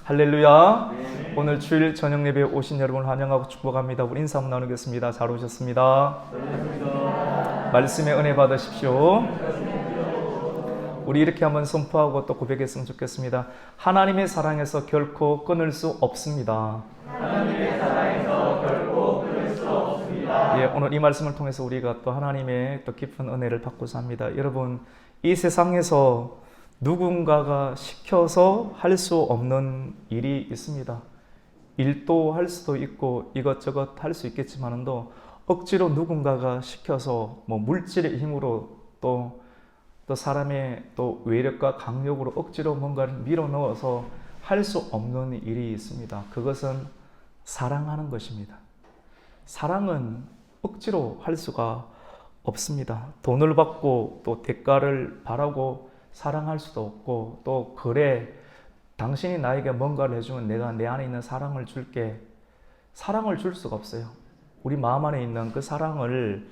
할렐루야. 네. 오늘 주일 저녁 예배에 오신 여러분을 환영하고 축복합니다. 우리 인사 한번 나누겠습니다. 잘 오셨습니다. 말씀의 은혜 받으십시오. 우리 이렇게 한번 선포하고 또 고백했으면 좋겠습니다. 하나님의 사랑에서 결코 끊을 수 없습니다. 하나님의 사랑에서 결코 끊을 수 없습니다. 예, 오늘 이 말씀을 통해서 우리가 또 하나님의 또 깊은 은혜를 받고자 합니다. 여러분, 이 세상에서 누군가가 시켜서 할 수 없는 일이 있습니다. 일도 할 수도 있고 이것저것 할 수 있겠지만도 억지로 누군가가 시켜서 물질의 힘으로 또 사람의 또 외력과 강력으로 억지로 뭔가를 밀어 넣어서 할 수 없는 일이 있습니다. 그것은 사랑하는 것입니다. 사랑은 억지로 할 수가 없습니다. 돈을 받고 또 대가를 바라고 사랑할 수도 없고, 또 그래 당신이 나에게 뭔가를 해주면 내가 내 안에 있는 사랑을 줄게, 사랑을 줄 수가 없어요. 우리 마음 안에 있는 그 사랑을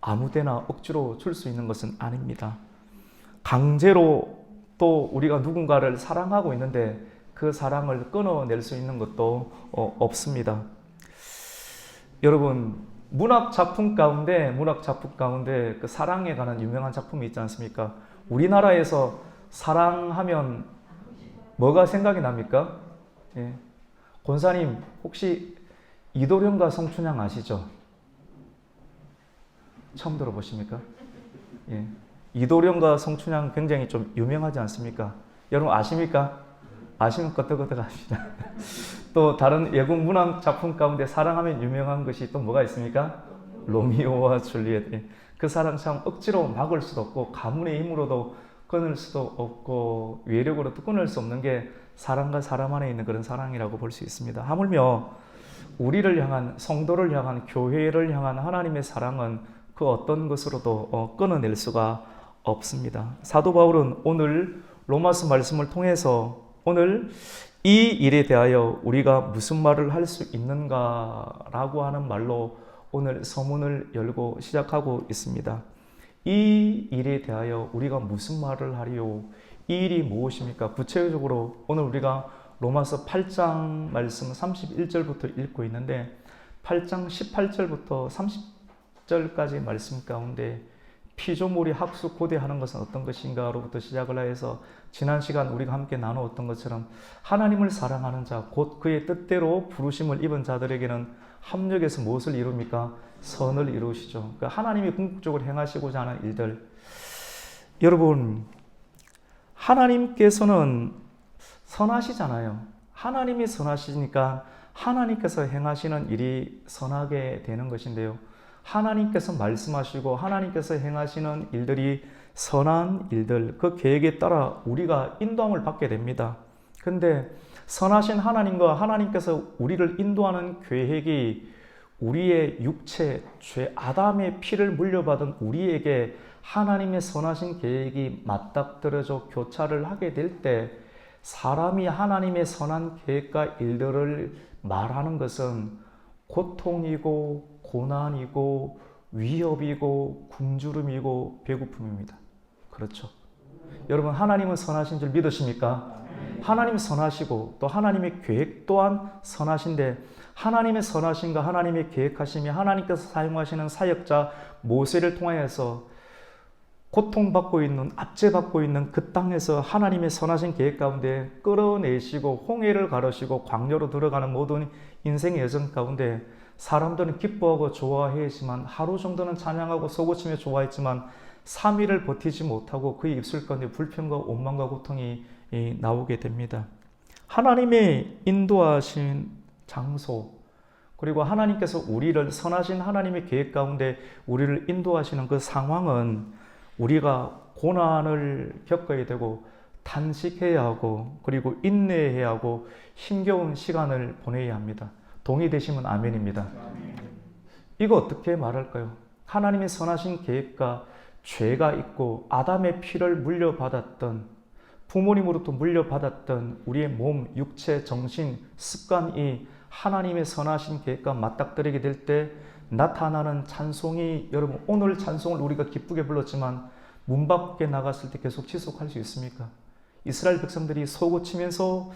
아무데나 억지로 줄 수 있는 것은 아닙니다. 강제로 또 우리가 누군가를 사랑하고 있는데 그 사랑을 끊어낼 수 있는 것도 없습니다. 여러분, 문학 작품 가운데 그 사랑에 관한 유명한 작품이 있지 않습니까? 우리나라에서 사랑하면 뭐가 생각이 납니까? 예. 권사님, 혹시 이도령과 성춘향 아시죠? 처음 들어보십니까? 예. 이도령과 성춘향 굉장히 좀 유명하지 않습니까? 여러분 아십니까? 아시면 끄떡끄떡 합시다. 또 다른 외국 문학 작품 가운데 사랑하면 유명한 것이 또 뭐가 있습니까? 로미오와 줄리엣. 그 사랑 참 억지로 막을 수도 없고 가문의 힘으로도 끊을 수도 없고 외력으로도 끊을 수 없는 게 사람과 사람 안에 있는 그런 사랑이라고 볼 수 있습니다. 하물며 우리를 향한, 성도를 향한, 교회를 향한 하나님의 사랑은 그 어떤 것으로도 끊어낼 수가 없습니다. 사도 바울은 오늘 로마서 말씀을 통해서 오늘 이 일에 대하여 우리가 무슨 말을 할 수 있는가라고 하는 말로 오늘 서문을 열고 시작하고 있습니다. 이 일에 대하여 우리가 무슨 말을 하리요? 이 일이 무엇입니까? 구체적으로 오늘 우리가 로마서 8장 말씀 31절부터 읽고 있는데 8장 18절부터 30절까지 말씀 가운데 피조물이 학수 고대하는 것은 어떤 것인가로부터 시작을 해서 지난 시간 우리가 함께 나누었던 것처럼 하나님을 사랑하는 자, 곧 그의 뜻대로 부르심을 입은 자들에게는 합력해서 무엇을 이룹니까? 선을 이루시죠. 그러니까 하나님이 궁극적으로 행하시고자 하는 일들. 여러분, 하나님께서는 선하시잖아요. 하나님이 선하시니까 하나님께서 행하시는 일이 선하게 되는 것인데요. 하나님께서 말씀하시고 하나님께서 행하시는 일들이 선한 일들, 그 계획에 따라 우리가 인도함을 받게 됩니다. 그런데 선하신 하나님과 하나님께서 우리를 인도하는 계획이 우리의 육체, 죄, 아담의 피를 물려받은 우리에게 하나님의 선하신 계획이 맞닥뜨려져 교차를 하게 될 때 사람이 하나님의 선한 계획과 일들을 말하는 것은 고통이고 고난이고 위협이고 굶주림이고 배고픔입니다. 그렇죠? 여러분, 하나님은 선하신 줄 믿으십니까? 하나님이 선하시고 또 하나님의 계획 또한 선하신데 하나님의 선하심과 하나님의 계획하심이 하나님께서 사용하시는 사역자 모세를 통하여서 고통받고 있는, 압제받고 있는 그 땅에서 하나님의 선하신 계획 가운데 끌어내시고 홍해를 가르시고 광야로 들어가는 모든 인생의 여정 가운데 사람들은 기뻐하고 좋아했지만 하루 정도는 찬양하고 속으치며 좋아했지만 3일을 버티지 못하고 그의 입술 가운데 불평과 원망과 고통이 나오게 됩니다. 하나님의 인도하신 장소, 그리고 하나님께서 우리를 선하신 하나님의 계획 가운데 우리를 인도하시는 그 상황은 우리가 고난을 겪어야 되고 탄식해야 하고 그리고 인내해야 하고 힘겨운 시간을 보내야 합니다. 동의되시면 아멘입니다. 이거 어떻게 말할까요? 하나님의 선하신 계획과 죄가 있고 아담의 피를 물려받았던, 부모님으로부터 물려받았던 우리의 몸, 육체, 정신, 습관이 하나님의 선하신 계획과 맞닥뜨리게 될 때 나타나는 찬송이, 여러분 오늘 찬송을 우리가 기쁘게 불렀지만 문 밖에 나갔을 때 계속 지속할 수 있습니까? 이스라엘 백성들이 솟구치면서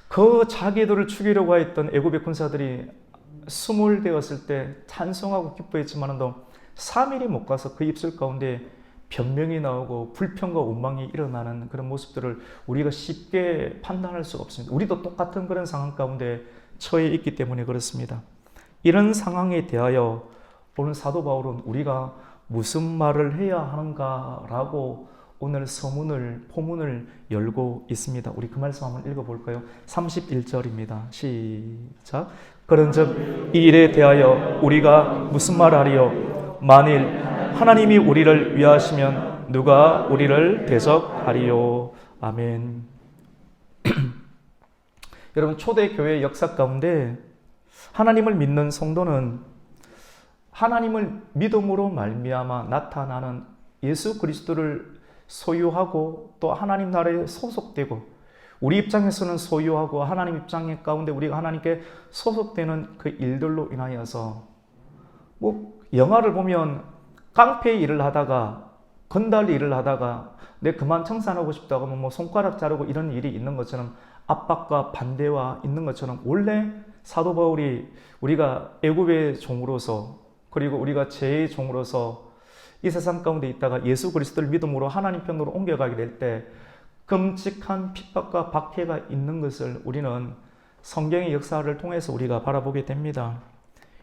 그 자기들을 죽이려고 했던 애굽의 군사들이 수몰되었을 때 찬송하고 기뻐했지만도 3일이 못 가서 그 입술 가운데 변명이 나오고 불평과 원망이 일어나는 그런 모습들을 우리가 쉽게 판단할 수가 없습니다. 우리도 똑같은 그런 상황 가운데 처해 있기 때문에 그렇습니다. 이런 상황에 대하여 오늘 사도 바울은 우리가 무슨 말을 해야 하는가라고 오늘 포문을 열고 있습니다. 우리 그 말씀 한번 읽어볼까요? 31절입니다. 시작. 그런즉 이 일에 대하여 우리가 무슨 말하리요? 만일 하나님이 우리를 위하시면 누가 우리를 대적하리요? 아멘. 여러분, 초대교회 역사 가운데 하나님을 믿는 성도는 하나님을 믿음으로 말미암아 나타나는 예수 그리스도를 소유하고 또 하나님 나라에 소속되고, 우리 입장에서는 소유하고 하나님 입장 가운데 우리가 하나님께 소속되는 그 일들로 인하여서, 영화를 보면 깡패 일을 하다가, 건달 일을 하다가 내 그만 청산하고 싶다고 하면 손가락 자르고 이런 일이 있는 것처럼, 압박과 반대와 있는 것처럼, 원래 사도 바울이 우리가 애굽의 종으로서, 그리고 우리가 죄의 종으로서 이 세상 가운데 있다가 예수 그리스도를 믿음으로 하나님 편으로 옮겨가게 될 때 끔찍한 핍박과 박해가 있는 것을 우리는 성경의 역사를 통해서 우리가 바라보게 됩니다.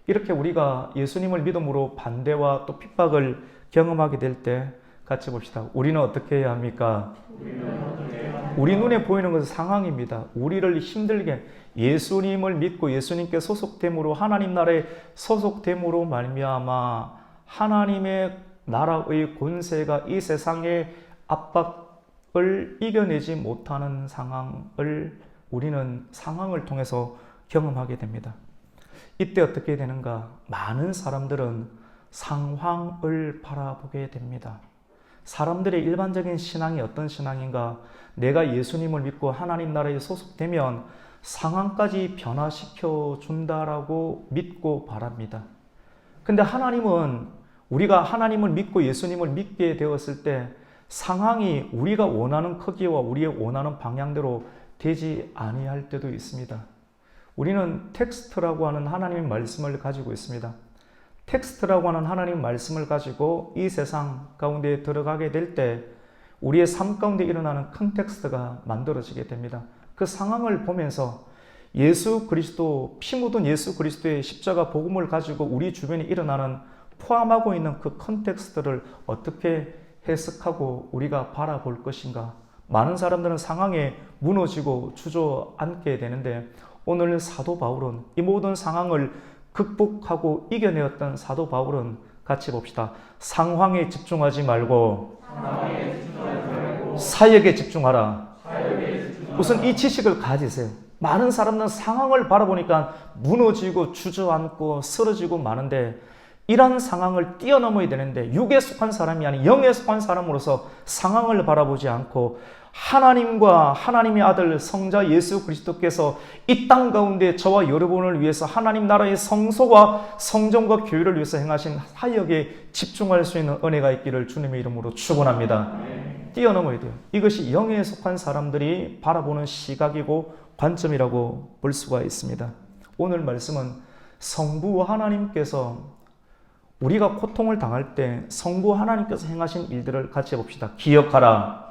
이렇게 우리가 예수님을 믿음으로 반대와 또 핍박을 경험하게 될 때 같이 봅시다. 우리는 어떻게 해야 합니까? 우리 눈에 보이는 것은 상황입니다. 우리를 힘들게, 예수님을 믿고 예수님께 소속됨으로, 하나님 나라에 소속됨으로 말미암아 하나님의 나라의 권세가 이 세상의 압박을 이겨내지 못하는 상황을 우리는 상황을 통해서 경험하게 됩니다. 이때 어떻게 되는가? 많은 사람들은 상황을 바라보게 됩니다. 사람들의 일반적인 신앙이 어떤 신앙인가? 내가 예수님을 믿고 하나님 나라에 소속되면 상황까지 변화시켜 준다라고 믿고 바랍니다. 근데 하나님은, 우리가 하나님을 믿고 예수님을 믿게 되었을 때 상황이 우리가 원하는 크기와 우리의 원하는 방향대로 되지 아니할 때도 있습니다. 우리는 텍스트라고 하는 하나님의 말씀을 가지고 있습니다. 텍스트라고 하는 하나님의 말씀을 가지고 이 세상 가운데 들어가게 될 때 우리의 삶 가운데 일어나는 컨텍스트가 만들어지게 됩니다. 그 상황을 보면서 예수 그리스도, 피 묻은 예수 그리스도의 십자가 복음을 가지고 우리 주변에 일어나는, 포함하고 있는 그 컨텍스트를 어떻게 해석하고 우리가 바라볼 것인가? 많은 사람들은 상황에 무너지고 주저앉게 되는데, 오늘 사도 바울은 이 모든 상황을 극복하고 이겨내었던 사도 바울은, 같이 봅시다. 상황에 집중하지 말고 사역에 집중하라. 우선 이 지식을 가지세요. 많은 사람들은 상황을 바라보니까 무너지고 주저앉고 쓰러지고 마는데, 이런 상황을 뛰어넘어야 되는데 육에 속한 사람이 아닌 영에 속한 사람으로서 상황을 바라보지 않고 하나님과 하나님의 아들 성자 예수 그리스도께서 이 땅 가운데 저와 여러분을 위해서 하나님 나라의 성소와 성전과 교회를 위해서 행하신 사역에 집중할 수 있는 은혜가 있기를 주님의 이름으로 축원합니다. 뛰어넘어야 돼요. 이것이 영에 속한 사람들이 바라보는 시각이고 관점이라고 볼 수가 있습니다. 오늘 말씀은 성부 하나님께서, 우리가 고통을 당할 때 성부 하나님께서 행하신 일들을 같이 봅시다. 기억하라.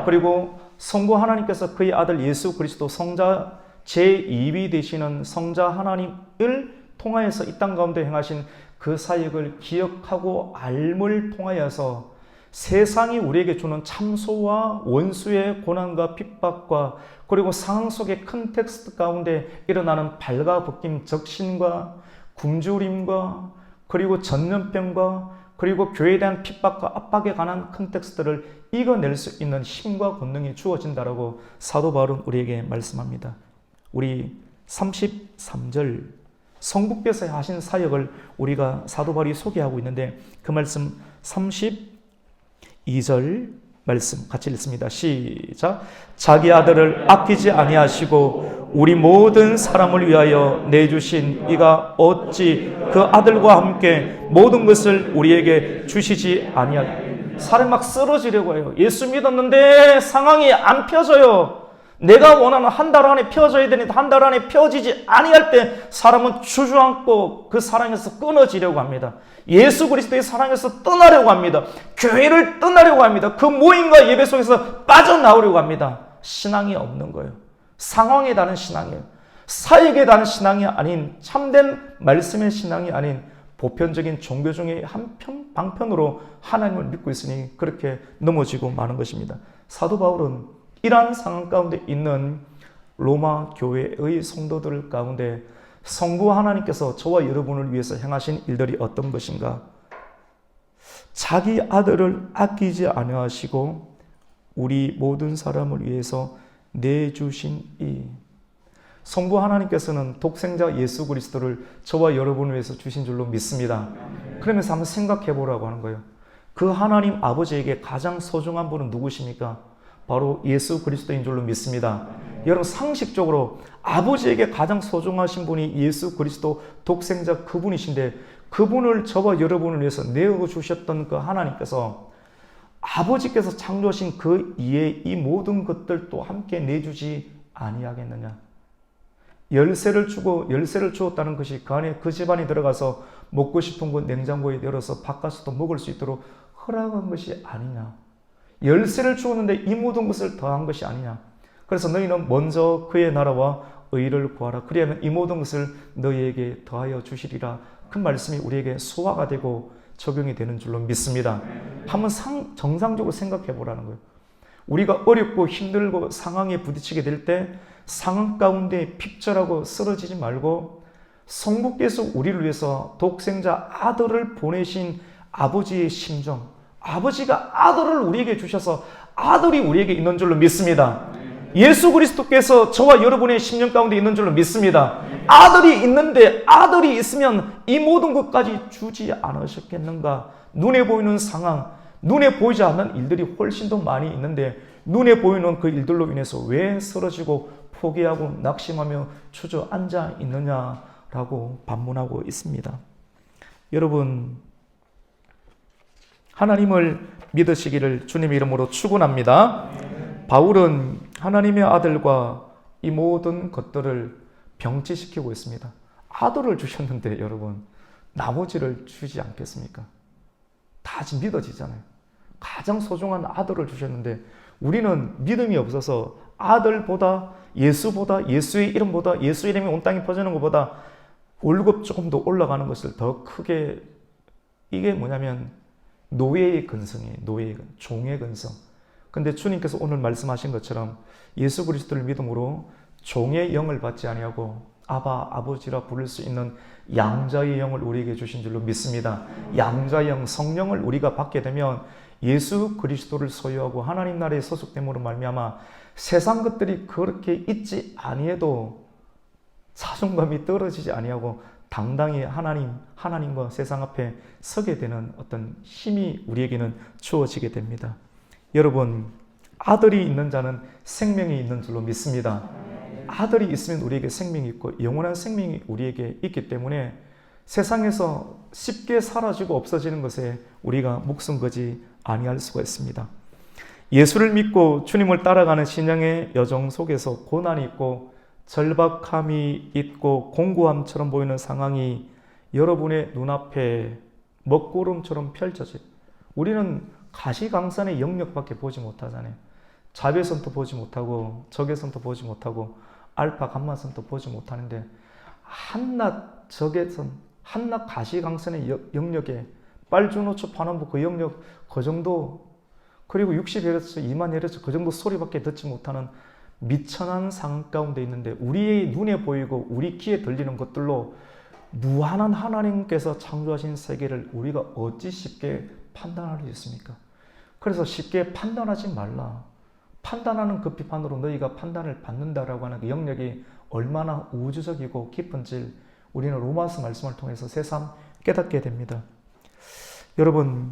그리고 성부 하나님께서 그의 아들 예수 그리스도 성자 제2위 되시는 성자 하나님을 통하여서 이 땅 가운데 행하신 그 사역을 기억하고 알물 통하여서 세상이 우리에게 주는 참소와 원수의 고난과 핍박과, 그리고 상황 속의 컨텍스트 가운데 일어나는 발가벗김, 적신과 굶주림과, 그리고 전염병과, 그리고 교회에 대한 핍박과 압박에 관한 컨텍스트를 이겨낼 수 있는 힘과 권능이 주어진다라고 사도 바울은 우리에게 말씀합니다. 우리 33절 성부께서 하신 사역을 우리가 사도 바울이 소개하고 있는데, 그 말씀 32절 말씀 같이 읽습니다. 시작. 자기 아들을 아끼지 아니하시고 우리 모든 사람을 위하여 내주신 이가 어찌 그 아들과 함께 모든 것을 우리에게 주시지 아니하리까. 사람이 막 쓰러지려고 해요. 예수 믿었는데 상황이 안 펴져요. 내가 원하는 한 달 안에 펴져야 되는데 한 달 안에 펴지지 아니할 때 사람은 주저앉고 그 사랑에서 끊어지려고 합니다. 예수 그리스도의 사랑에서 떠나려고 합니다. 교회를 떠나려고 합니다. 그 모임과 예배 속에서 빠져나오려고 합니다. 신앙이 없는 거예요. 상황에 다른 신앙이에요. 사역에 다른 신앙이 아닌 참된 말씀의 신앙이 아닌 보편적인 종교 중에 방편으로 하나님을 믿고 있으니 그렇게 넘어지고 마는 것입니다. 사도 바울은 이러한 상황 가운데 있는 로마 교회의 성도들 가운데 성부 하나님께서 저와 여러분을 위해서 행하신 일들이 어떤 것인가? 자기 아들을 아끼지 아니하시고 우리 모든 사람을 위해서 내주신 이 성부 하나님께서는 독생자 예수 그리스도를 저와 여러분을 위해서 주신 줄로 믿습니다. 그러면서 한번 생각해 보라고 하는 거예요. 그 하나님 아버지에게 가장 소중한 분은 누구십니까? 바로 예수 그리스도인 줄로 믿습니다. 여러분 상식적으로 아버지에게 가장 소중하신 분이 예수 그리스도 독생자 그분이신데 그분을 저와 여러분을 위해서 내어주셨던 그 하나님께서 아버지께서 창조하신 그 이에 이 모든 것들도 함께 내주지 아니하겠느냐. 열쇠를 주었다는 것이 그 안에 그 집안에 들어가서 먹고 싶은 것 냉장고에 열어서 바깥에서도 먹을 수 있도록 허락한 것이 아니냐. 열쇠를 주었는데 이 모든 것을 더한 것이 아니냐. 그래서 너희는 먼저 그의 나라와 의를 구하라. 그리하면 이 모든 것을 너희에게 더하여 주시리라. 그 말씀이 우리에게 소화가 되고 적용이 되는 줄로 믿습니다. 한번 정상적으로 생각해 보라는 거예요. 우리가 어렵고 힘들고 상황에 부딪히게 될 때 상황 가운데 핍절하고 쓰러지지 말고 성부께서 우리를 위해서 독생자 아들을 보내신 아버지의 심정, 아버지가 아들을 우리에게 주셔서 아들이 우리에게 있는 줄로 믿습니다. 예수 그리스도께서 저와 여러분의 심령 가운데 있는 줄로 믿습니다. 아들이 있는데 아들이 있으면 이 모든 것까지 주지 않으셨겠는가? 눈에 보이는 상황, 눈에 보이지 않는 일들이 훨씬 더 많이 있는데 눈에 보이는 그 일들로 인해서 왜 쓰러지고 포기하고 낙심하며 주저앉아 있느냐라고 반문하고 있습니다. 여러분, 하나님을 믿으시기를 주님의 이름으로 축원합니다. 바울은 하나님의 아들과 이 모든 것들을 병치시키고 있습니다. 아들을 주셨는데 여러분 나머지를 주지 않겠습니까? 다 지금 믿어지잖아요. 가장 소중한 아들을 주셨는데 우리는 믿음이 없어서 아들보다 예수보다 예수의 이름보다 예수 이름이 온 땅에 퍼지는 것보다 월급 조금 더 올라가는 것을 더 크게 이게 뭐냐면 노예의 근성이에요. 종의 근성. 근데 주님께서 오늘 말씀하신 것처럼 예수 그리스도를 믿음으로 종의 영을 받지 아니하고 아바 아버지라 부를 수 있는 양자의 영을 우리에게 주신 줄로 믿습니다. 양자의 영 성령을 우리가 받게 되면 예수 그리스도를 소유하고 하나님 나라에 소속됨으로 말미암아 세상 것들이 그렇게 있지 아니해도 자존감이 떨어지지 아니하고 당당히 하나님과 세상 앞에 서게 되는 어떤 힘이 우리에게는 주어지게 됩니다. 여러분, 아들이 있는 자는 생명이 있는 줄로 믿습니다. 아들이 있으면 우리에게 생명이 있고 영원한 생명이 우리에게 있기 때문에 세상에서 쉽게 사라지고 없어지는 것에 우리가 목숨 거지 아니할 수가 있습니다. 예수를 믿고 주님을 따라가는 신앙의 여정 속에서 고난이 있고 절박함이 있고 공고함처럼 보이는 상황이 여러분의 눈앞에 먹구름처럼 펼쳐져. 우리는 가시광선의 영역밖에 보지 못하잖아요. 자배선도 보지 못하고 적외선도 보지 못하고 알파 감마선도 보지 못하는데 한낱 적외선, 한낱 가시광선의 영역에 빨주노초 파남부 그 영역 그 정도 그리고 60Hz, 20000Hz 그 정도 소리밖에 듣지 못하는 미천한 상황 가운데 있는데 우리의 눈에 보이고 우리 귀에 들리는 것들로 무한한 하나님께서 창조하신 세계를 우리가 어찌 쉽게 판단할 수 있습니까? 그래서 쉽게 판단하지 말라. 판단하는 그 비판으로 너희가 판단을 받는다라고 하는 그 영역이 얼마나 우주적이고 깊은지 우리는 로마서 말씀을 통해서 새삼 깨닫게 됩니다. 여러분,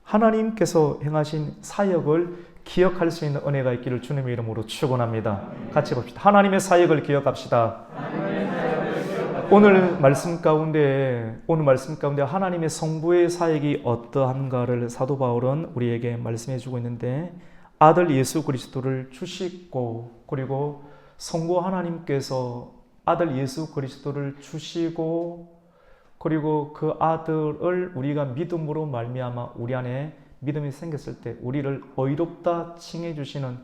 하나님께서 행하신 사역을 기억할 수 있는 은혜가 있기를 주님의 이름으로 축원합니다. 같이 봅시다. 하나님의 사역을 기억합시다. 오늘 말씀 가운데 하나님의 성부의 사역이 어떠한가를 사도 바울은 우리에게 말씀해 주고 있는데 아들 예수 그리스도를 주시고, 그리고 성부 하나님께서 아들 예수 그리스도를 주시고, 그리고 그 아들을 우리가 믿음으로 말미암아 우리 안에 믿음이 생겼을 때 우리를 의롭다 칭해 주시는,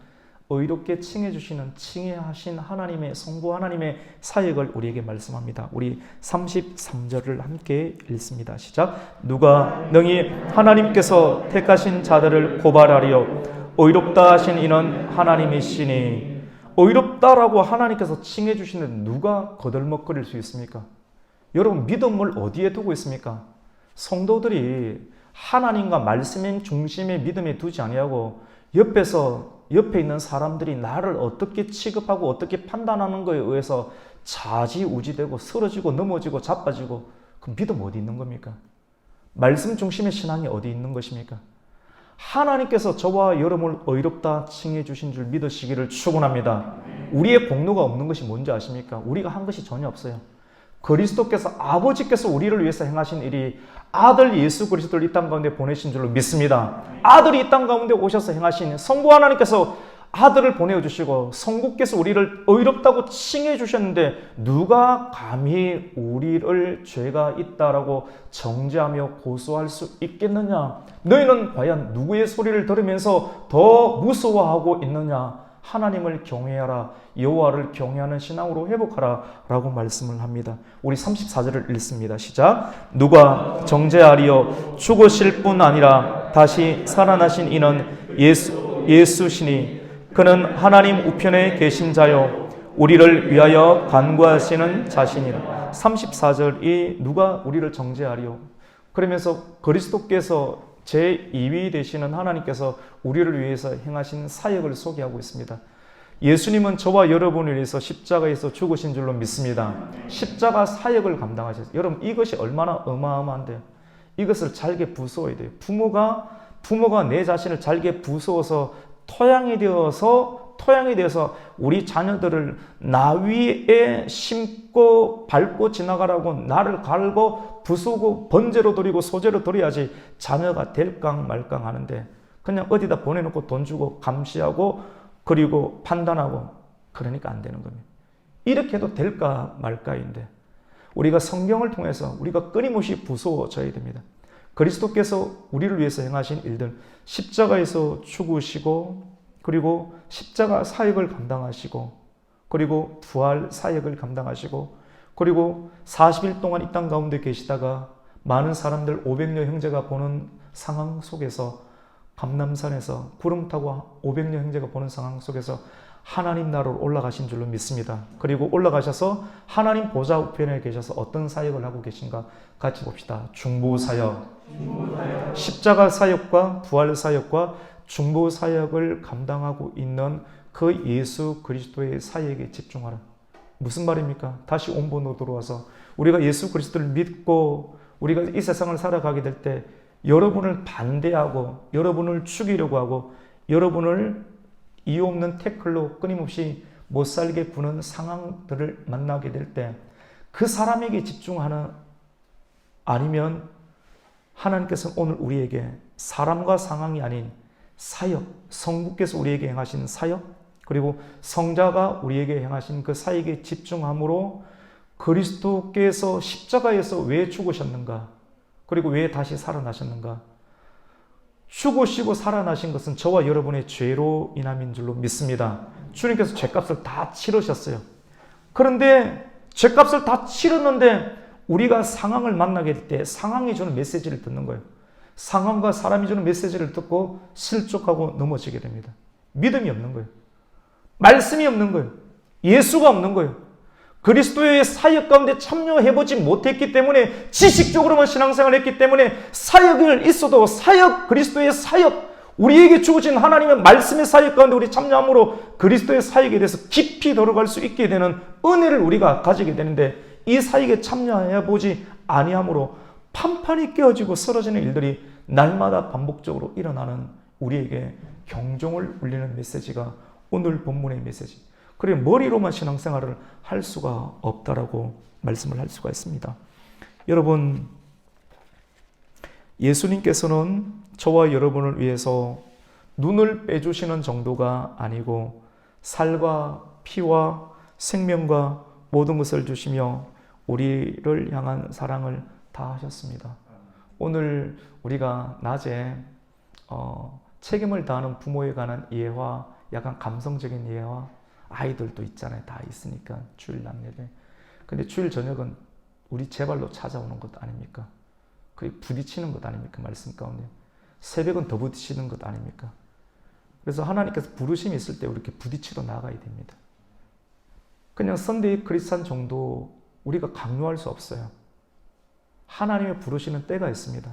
의롭게 칭해 주시는, 칭해하신 하나님의, 성부 하나님의 사역을 우리에게 말씀합니다. 우리 33절을 함께 읽습니다. 시작. 누가 능히 하나님께서 택하신 자들을 고발하리요 의롭다 하신 이는 하나님이시니. 의롭다라고 하나님께서 칭해 주시는데 누가 거들먹거릴 수 있습니까? 여러분, 믿음을 어디에 두고 있습니까? 성도들이 하나님과 말씀의 중심에 믿음에 두지 아니하고 옆에 있는 사람들이 나를 어떻게 취급하고 어떻게 판단하는 거에 의해서 좌지우지되고 쓰러지고 넘어지고 자빠지고, 그 믿음 어디 있는 겁니까? 말씀 중심의 신앙이 어디 있는 것입니까? 하나님께서 저와 여러분을 의롭다 칭해 주신 줄 믿으시기를 축원합니다. 우리의 공로가 없는 것이 뭔지 아십니까? 우리가 한 것이 전혀 없어요. 그리스도께서, 아버지께서 우리를 위해서 행하신 일이 아들 예수 그리스도를 이 땅 가운데 보내신 줄로 믿습니다. 아들이 이 땅 가운데 오셔서 행하신, 성부 하나님께서 아들을 보내주시고 성부께서 우리를 의롭다고 칭해 주셨는데 누가 감히 우리를 죄가 있다라고 정죄하며 고소할 수 있겠느냐? 너희는 과연 누구의 소리를 들으면서 더 무서워하고 있느냐? 하나님을 경외하라, 여호와를 경외하는 신앙으로 회복하라 라고 말씀을 합니다. 우리 34절을 읽습니다. 시작. 누가 정죄하리요 죽으실 뿐 아니라 다시 살아나신 이는 예수시니 그는 하나님 우편에 계신 자요 우리를 위하여 간구하시는 자신이라. 34절이 누가 우리를 정죄하리요, 그러면서 그리스도께서 제2위 되시는 하나님께서 우리를 위해서 행하신 사역을 소개하고 있습니다. 예수님은 저와 여러분을 위해서 십자가에서 죽으신 줄로 믿습니다. 십자가 사역을 감당하셨어요. 여러분, 이것이 얼마나 어마어마한데요. 이것을 잘게 부수어야 돼요. 부모가 내 자신을 잘게 부수어서 토양이 되어서 우리 자녀들을 나 위에 심고 밟고 지나가라고 나를 갈고 부수고 번제로 드리고 소제로 드려야지 자녀가 될깡 말깡 하는데, 그냥 어디다 보내놓고 돈 주고 감시하고 그리고 판단하고, 그러니까 안 되는 겁니다. 이렇게 해도 될까 말까인데, 우리가 성경을 통해서 우리가 끊임없이 부수어져야 됩니다. 그리스도께서 우리를 위해서 행하신 일들, 십자가에서 죽으시고, 그리고 십자가 사역을 감당하시고, 그리고 부활 사역을 감당하시고, 그리고 40일 동안 이 땅 가운데 계시다가 많은 사람들 500여 형제가 보는 상황 속에서, 감람산에서 구름 타고 500여 형제가 보는 상황 속에서 하나님 나라로 올라가신 줄로 믿습니다. 그리고 올라가셔서 하나님 보좌 우편에 계셔서 어떤 사역을 하고 계신가 같이 봅시다. 중보 사역, 십자가 사역과 부활 사역과 중보 사역을 감당하고 있는 그 예수 그리스도의 사역에 집중하라. 무슨 말입니까? 다시 온본으로 들어와서 우리가 예수 그리스도를 믿고 우리가 이 세상을 살아가게 될 때 여러분을 반대하고 여러분을 죽이려고 하고 여러분을 이유 없는 태클로 끊임없이 못 살게 구는 상황들을 만나게 될 때 그 사람에게 집중하는, 아니면 하나님께서는 오늘 우리에게 사람과 상황이 아닌 사역, 성부께서 우리에게 행하신 사역, 그리고 성자가 우리에게 행하신 그 사역에 집중함으로 그리스도께서 십자가에서 왜 죽으셨는가, 그리고 왜 다시 살아나셨는가, 죽으시고 살아나신 것은 저와 여러분의 죄로 인함인 줄로 믿습니다. 주님께서 죄값을 다 치르셨어요. 그런데 죄값을 다 치렀는데 우리가 상황을 만나게 될 때 상황이 주는 메시지를 듣는 거예요. 상황과 사람이 주는 메시지를 듣고 실족하고 넘어지게 됩니다. 믿음이 없는 거예요. 말씀이 없는 거예요. 예수가 없는 거예요. 그리스도의 사역 가운데 참여해보지 못했기 때문에, 지식적으로만 신앙생활을 했기 때문에 사역을 있어도 그리스도의 사역, 우리에게 주어진 하나님의 말씀의 사역 가운데 우리 참여함으로 그리스도의 사역에 대해서 깊이 들어갈 수 있게 되는 은혜를 우리가 가지게 되는데, 이 사역에 참여해보지 아니함으로 판판이 깨어지고 쓰러지는 일들이 날마다 반복적으로 일어나는 우리에게 경종을 울리는 메시지가 오늘 본문의 메시지. 그래, 머리로만 신앙생활을 할 수가 없다라고 말씀을 할 수가 있습니다. 여러분, 예수님께서는 저와 여러분을 위해서 눈을 빼주시는 정도가 아니고 살과 피와 생명과 모든 것을 주시며 우리를 향한 사랑을 다 하셨습니다. 오늘 우리가 낮에 책임을 다하는 부모에 관한 이해와 약간 감성적인 이해와 아이들도 있잖아요. 다 있으니까 주일 남예배. 근데 주일 저녁은 우리 제발로 찾아오는 것 아닙니까? 그게 부딪히는 것 아닙니까? 말씀 가운데. 새벽은 더 부딪히는 것 아닙니까? 그래서 하나님께서 부르심이 있을 때 이렇게 부딪히러 나가야 됩니다. 그냥 선데이 크리스찬 정도 우리가 강요할 수 없어요. 하나님의 부르시는 때가 있습니다.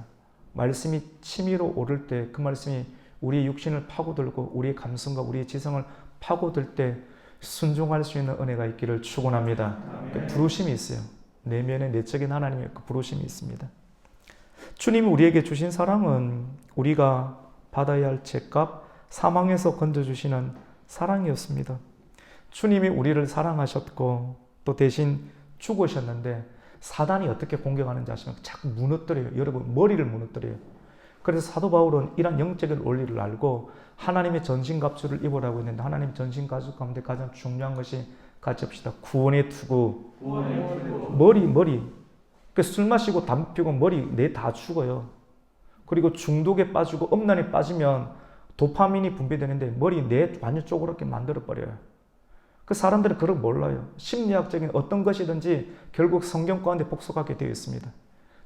말씀이 치밀어 오를 때 그 말씀이 우리의 육신을 파고들고 우리의 감성과 우리의 지성을 파고들 때 순종할 수 있는 은혜가 있기를 축원합니다. 그 부르심이 있어요. 내면에 내적인 하나님의 그 부르심이 있습니다. 주님이 우리에게 주신 사랑은 우리가 받아야 할 죄값, 사망에서 건져주시는 사랑이었습니다. 주님이 우리를 사랑하셨고 또 대신 죽으셨는데 사단이 어떻게 공격하는지 아시면 자꾸 무너뜨려요. 여러분 머리를 무너뜨려요. 그래서 사도 바울은 이런 영적인 원리를 알고 하나님의 전신갑주를 입으라고 했는데 하나님 전신갑주 가운데 가장 중요한 것이 같이 합시다. 구원의 투구. 머리. 술 마시고 담배 피우고 머리 내 다 죽어요. 그리고 중독에 빠지고 음란에 빠지면 도파민이 분비되는데 머리 내 완전 쪼그랗게 만들어버려요. 그 사람들은 그걸 몰라요. 심리학적인 어떤 것이든지 결국 성경 가운데 복속하게 되어 있습니다.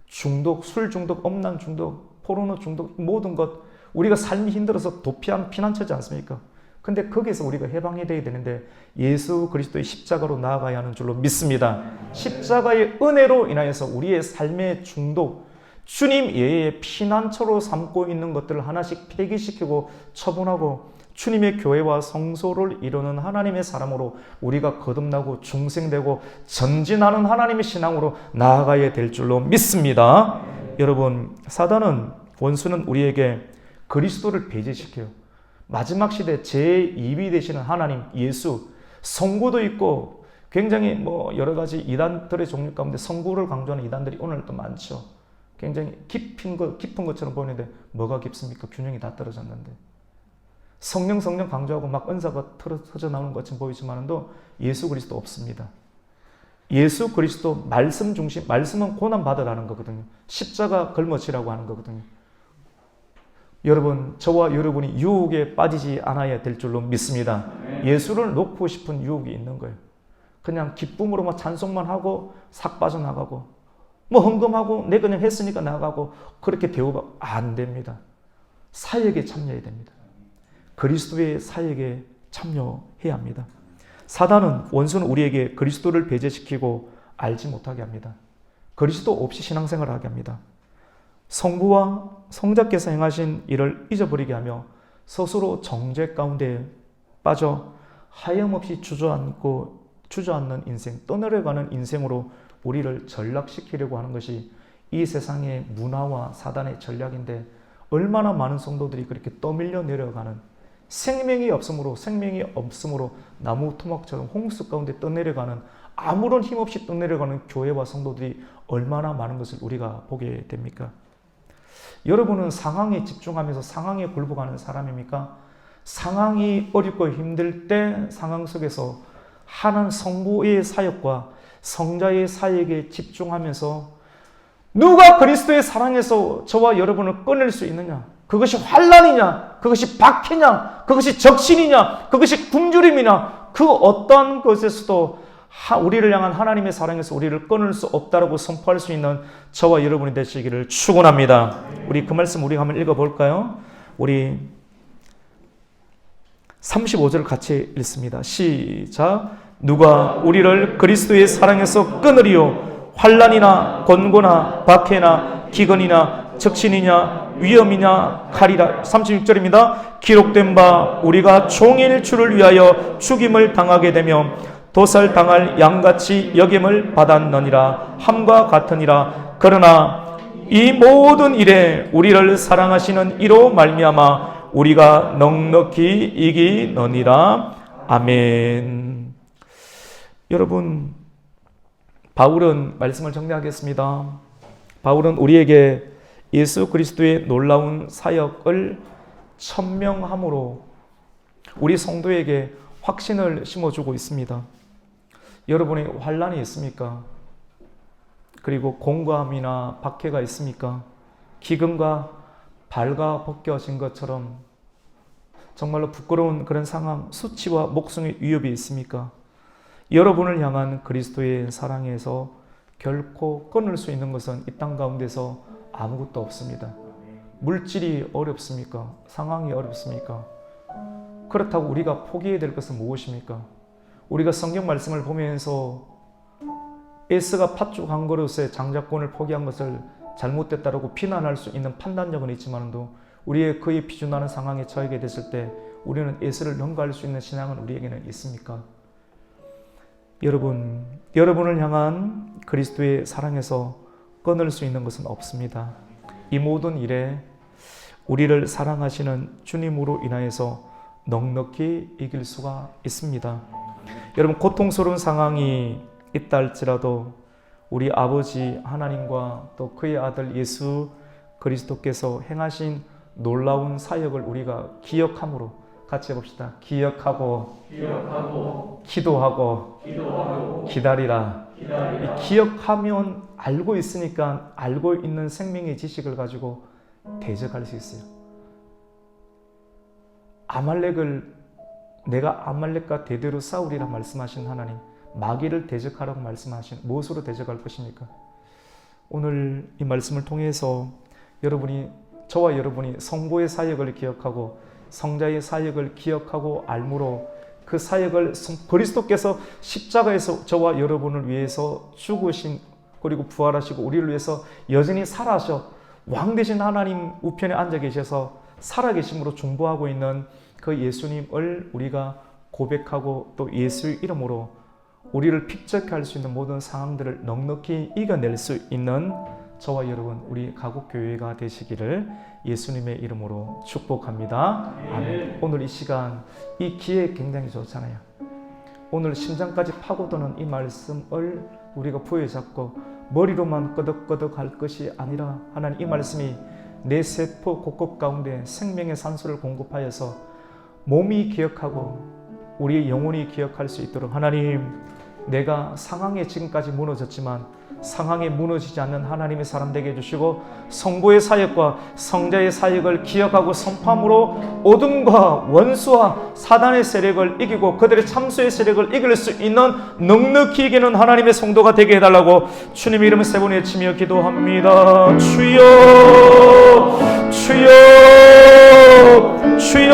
중독, 술 중독, 음란 중독, 포르노 중독, 모든 것 우리가 삶이 힘들어서 도피하는 피난처지 않습니까? 근데 거기서 우리가 해방이 되어야 되는데 예수 그리스도의 십자가로 나아가야 하는 줄로 믿습니다. 십자가의 은혜로 인하여서 우리의 삶의 중독, 주님 예의 피난처로 삼고 있는 것들을 하나씩 폐기시키고 처분하고 주님의 교회와 성소를 이루는 하나님의 사람으로 우리가 거듭나고 중생되고 전진하는 하나님의 신앙으로 나아가야 될 줄로 믿습니다. 여러분, 사단은 원수는 우리에게 그리스도를 배제시켜요. 마지막 시대 제2위 되시는 하나님 예수, 성구도 있고 굉장히 여러 가지 이단들의 종류 가운데 성구를 강조하는 이단들이 오늘도 많죠. 굉장히 깊은 것처럼 보이는데 뭐가 깊습니까? 균형이 다 떨어졌는데. 성령 강조하고 막 은사가 터져 나오는 것처럼 보이지만도 예수 그리스도 없습니다. 예수 그리스도 말씀 중심, 말씀은 고난 받으라는 거거든요. 십자가 걸머지라고 하는 거거든요. 여러분, 저와 여러분이 유혹에 빠지지 않아야 될 줄로 믿습니다. 예수를 놓고 싶은 유혹이 있는 거예요. 그냥 기쁨으로 찬송만 하고 싹 빠져나가고 헌금하고 내 그냥 했으니까 나가고 그렇게 대우가 안 됩니다. 사역에 참여해야 됩니다. 그리스도의 사역에 참여해야 합니다. 사단은 원수는 우리에게 그리스도를 배제시키고 알지 못하게 합니다. 그리스도 없이 신앙생활을 하게 합니다. 성부와 성자께서 행하신 일을 잊어버리게 하며 스스로 정죄 가운데 빠져 하염없이 주저앉는 인생, 떠내려가는 인생으로 우리를 전락시키려고 하는 것이 이 세상의 문화와 사단의 전략인데 얼마나 많은 성도들이 그렇게 떠밀려 내려가는 생명이 없으므로 나무 토막처럼 홍수 가운데 떠내려가는 아무런 힘없이 떠내려가는 교회와 성도들이 얼마나 많은 것을 우리가 보게 됩니까? 여러분은 상황에 집중하면서 상황에 굴복하는 사람입니까? 상황이 어렵고 힘들 때 상황 속에서 하나님 성부의 사역과 성자의 사역에 집중하면서 누가 그리스도의 사랑에서 저와 여러분을 끊을 수 있느냐? 그것이 환난이냐? 그것이 박해냐? 그것이 적신이냐? 그것이 굶주림이냐? 그 어떠한 것에서도 우리를 향한 하나님의 사랑에서 우리를 끊을 수 없다라고 선포할 수 있는 저와 여러분이 되시기를 축원합니다. 우리 그 말씀 우리가 한번 읽어볼까요? 우리 35절 같이 읽습니다. 시작. 누가 우리를 그리스도의 사랑에서 끊으리요? 환난이나 곤고나 박해나 기근이나 적신이냐 위험이냐 칼이라. 36절입니다. 기록된 바 우리가 종일 주를 위하여 죽임을 당하게 되며 도살당할 양같이 여김을 받았느니라 함과 같으니라. 그러나 이 모든 일에 우리를 사랑하시는 이로 말미암아 우리가 넉넉히 이기느니라. 아멘. 여러분, 바울은 말씀을 정리하겠습니다. 바울은 우리에게 예수 그리스도의 놀라운 사역을 천명함으로 우리 성도에게 확신을 심어주고 있습니다. 여러분의 환난이 있습니까? 그리고 공고함이나 박해가 있습니까? 기근과 발가 벗겨진 것처럼 정말로 부끄러운 그런 상황, 수치와 목숨의 위협이 있습니까? 여러분을 향한 그리스도의 사랑에서 결코 끊을 수 있는 것은 이 땅 가운데서 아무것도 없습니다. 물질이 어렵습니까? 상황이 어렵습니까? 그렇다고 우리가 포기해야 될 것은 무엇입니까? 우리가 성경 말씀을 보면서 에스가 팥죽 한 그릇에 장자권을 포기한 것을 잘못됐다라고 비난할 수 있는 판단력은 있지만도 우리의 그의 비준하는 상황에 처하게 됐을 때 우리는 에스를 능가할 수 있는 신앙은 우리에게는 있습니까? 여러분을 향한 그리스도의 사랑에서 끊을 수 있는 것은 없습니다. 이 모든 일에 우리를 사랑하시는 주님으로 인하여서 넉넉히 이길 수가 있습니다. 여러분, 고통스러운 상황이 있다 할지라도 우리 아버지 하나님과 또 그의 아들 예수 그리스도께서 행하신 놀라운 사역을 우리가 기억함으로, 같이 해봅시다. 기억하고 기도하고 기다리라. 이 기억하면 알고 있으니까 알고 있는 생명의 지식을 가지고 대적할 수 있어요. 내가 아말렉과 대대로 싸우리라 말씀하신 하나님, 마귀를 대적하라고 말씀하신, 무엇으로 대적할 것입니까? 오늘 이 말씀을 통해서 저와 여러분이 성부의 사역을 기억하고 성자의 사역을 기억하고 알므로 그 사역을 그리스도께서 십자가에서 저와 여러분을 위해서 죽으신, 그리고 부활하시고 우리를 위해서 여전히 살아서 왕 되신 하나님 우편에 앉아 계셔서 살아계심으로 중보하고 있는 그 예수님을 우리가 고백하고 또 예수의 이름으로 우리를 핍적해 할 수 있는 모든 상황들을 넉넉히 이겨낼 수 있는 저와 여러분, 우리 가곡교회가 되시기를 예수님의 이름으로 축복합니다. 아멘. 오늘 이 시간, 이 기회 굉장히 좋잖아요. 오늘 심장까지 파고드는 이 말씀을 우리가 부여잡고 머리로만 끄덕끄덕 할 것이 아니라 하나님 이 말씀이 내 세포 곳곳 가운데 생명의 산소를 공급하여서 몸이 기억하고 우리의 영혼이 기억할 수 있도록 하나님, 내가 상황에 지금까지 무너졌지만 상황에 무너지지 않는 하나님의 사람 되게 해주시고 성부의 사역과 성자의 사역을 기억하고 선포함으로 어둠과 원수와 사단의 세력을 이기고 그들의 참수의 세력을 이길 수 있는 넉넉히 이기는 하나님의 성도가 되게 해달라고 주님의 이름을 세 번 외치며 기도합니다. 주여 주여 주여.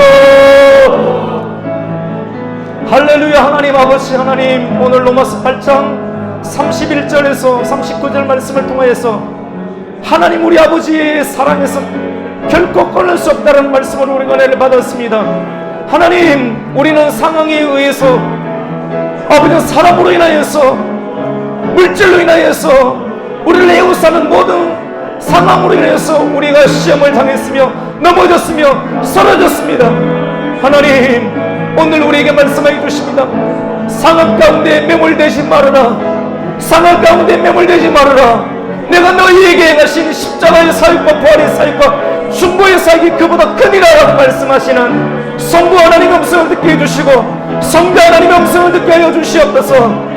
할렐루야. 하나님 아버지, 하나님, 오늘 로마서 8장 31절에서 39절 말씀을 통하여서 하나님 우리 아버지의 사랑에서 결코 끊을 수 없다는 말씀을 우리가 은혜를 받았습니다. 하나님, 우리는 상황에 의해서, 아버지, 사람으로 인하여서, 물질로 인하여서, 우리를 에워싸는 모든 상황으로 인해서 우리가 시험을 당했으며 넘어졌으며 쓰러졌습니다. 하나님, 오늘 우리에게 말씀해 주십니다. 상황 가운데 매몰되지 말아라. 상황 가운데 매몰되지 말아라. 내가 너희에게 행하신 십자가의 사역과 부활의 사역과 중보의 사역이 그보다 크니라라고 말씀하시는 성부 하나님의 음성을 듣게 해주시고 성자 하나님의 음성을 듣게 하여 주시옵소서.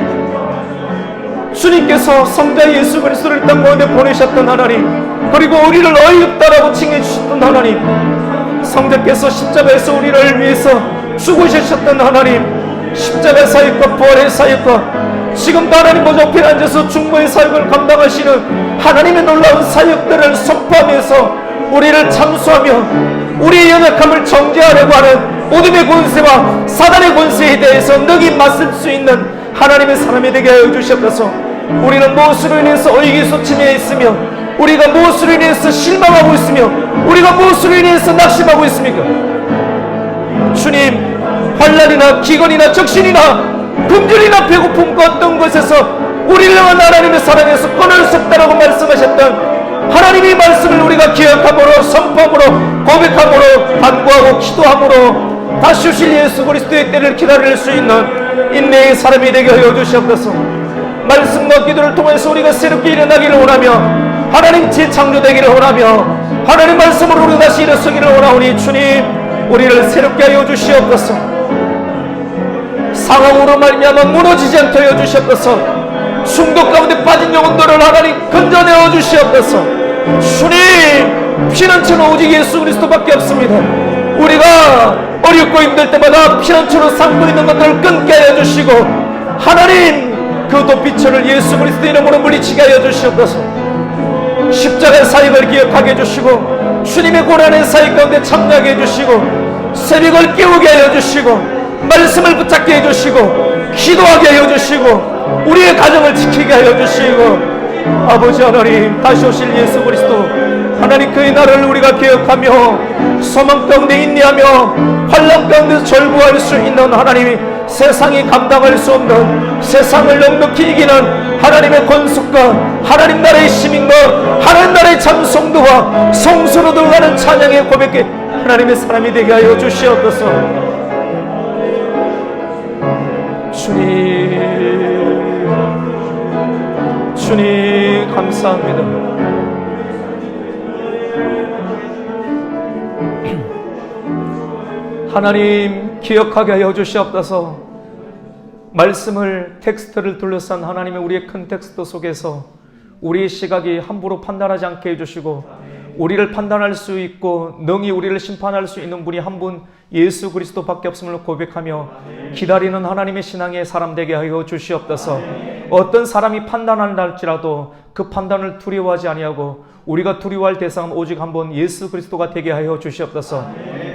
주님께서 성자 예수 그리스도를 땅 가운데 보내셨던 하나님, 그리고 우리를 어이없다라고 칭해 주셨던 하나님, 성자께서 십자가에서 우리를 위해서 죽으셨던 하나님, 십자가 사역과 부활의 사역과 지금도 하나님 보좌 앞에 앉아서 중보의 사역을 감당하시는 하나님의 놀라운 사역들을 선포하면서 우리를 참수하며 우리의 연약함을 정죄하려고 하는 어둠의 권세와 사단의 권세에 대해서 능히 맞설 수 있는 하나님의 사람이 되게 하여 주시옵소서. 우리는 무엇으로 인해서 의기소침해 있으며 우리가 무엇으로 인해서 실망하고 있으며 우리가 무엇으로 인해서 낙심하고 있습니까? 주님, 환난이나 기근이나 적신이나 금줄이나 배고픔과 어떤 것에서 우리를 향한 하나님의 사랑에서 끊을 수 없다라고 말씀하셨던 하나님의 말씀을 우리가 기억함으로 선포함으로 고백함으로 간구하고 기도함으로 다시 오실 예수 그리스도의 때를 기다릴 수 있는 인내의 사람이 되게 하여 주시옵소서. 말씀과 기도를 통해서 우리가 새롭게 일어나기를 원하며 하나님 재창조되기를 원하며 하나님 말씀으로 우리가 다시 일어서기를 원하오니 주님, 우리를 새롭게 하여 주시옵소서. 상황으로 말미암아 무너지지 않게 하여 주시옵소서. 중독 가운데 빠진 영혼들을 하나님 건져내어 주시옵소서. 주님, 피난처는 오직 예수 그리스도밖에 없습니다. 우리가 어렵고 힘들 때마다 피난처로 삼고 있는 것들을 끊게 하여 주시고, 하나님 그 도피처를 예수 그리스도 이름으로 물리치게 하여 주시옵소서. 십자가의 사역을 기억하게 해주시고, 주님의 고난의 사역 가운데 참여하게 해주시고, 새벽을 깨우게 하여 주시고, 말씀을 붙잡게 해주시고, 기도하게 하여 주시고, 우리의 가정을 지키게 하여 주시고, 아버지 하나님, 다시 오실 예수 그리스도 하나님, 그의 날을 우리가 기억하며 소망 가운데 인내하며 환난 가운데서 절구할 수 있는 하나님이, 세상이 감당할 수 없는, 세상을 넉넉히 이기는 하나님의 권속과 하나님 나라의 시민과 하나님 나라의 찬송도와 성수로 들어가는 찬양의 고백에 하나님의 사람이 되게 하여 주시옵소서. 주님 감사합니다. 하나님 기억하게 하여 주시옵소서. 말씀을, 텍스트를 둘러싼 하나님의 우리의 큰 텍스트 속에서 우리의 시각이 함부로 판단하지 않게 해주시고, 우리를 판단할 수 있고 능히 우리를 심판할 수 있는 분이 한 분, 예수 그리스도밖에 없음을 고백하며 기다리는 하나님의 신앙의 사람 되게 하여 주시옵소서. 어떤 사람이 판단한다 할지라도 그 판단을 두려워하지 아니하고 우리가 두려워할 대상은 오직 한 분, 예수 그리스도가 되게 하여 주시옵소서.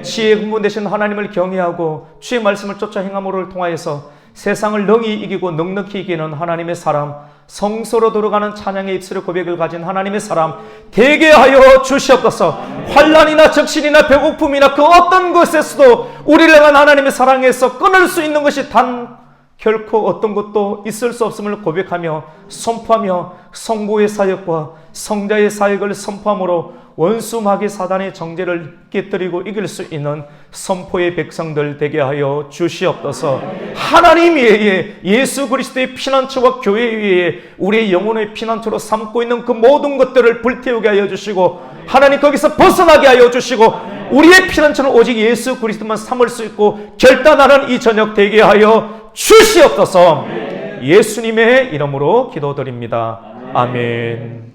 지혜의 근본 되신 하나님을 경외하고 주의 말씀을 쫓아 행함으로를 통하여서 세상을 능히 이기고 넉넉히 이기는 하나님의 사람, 성소로 들어가는 찬양의 입술의 고백을 가진 하나님의 사람 되게 하여 주시옵소서. 환난이나 적신이나 배고픔이나 그 어떤 것에서도 우리를 향한 하나님의 사랑에서 끊을 수 있는 것이 단 결코 어떤 것도 있을 수 없음을 고백하며 선포하며 성부의 사역과 성자의 사역을 선포함으로 원수 마귀 사단의 정죄를 깨뜨리고 이길 수 있는 선포의 백성들 되게 하여 주시옵소서. 하나님 외에, 예수 그리스도의 피난처와 교회 외에 우리의 영혼의 피난처로 삼고 있는 그 모든 것들을 불태우게 하여 주시고, 하나님 거기서 벗어나게 하여 주시고, 우리의 피난처는 오직 예수 그리스도만 삼을 수 있고 결단하는 이 저녁 되게 하여 주시옵소서. 예수님의 이름으로 기도드립니다. 아멘.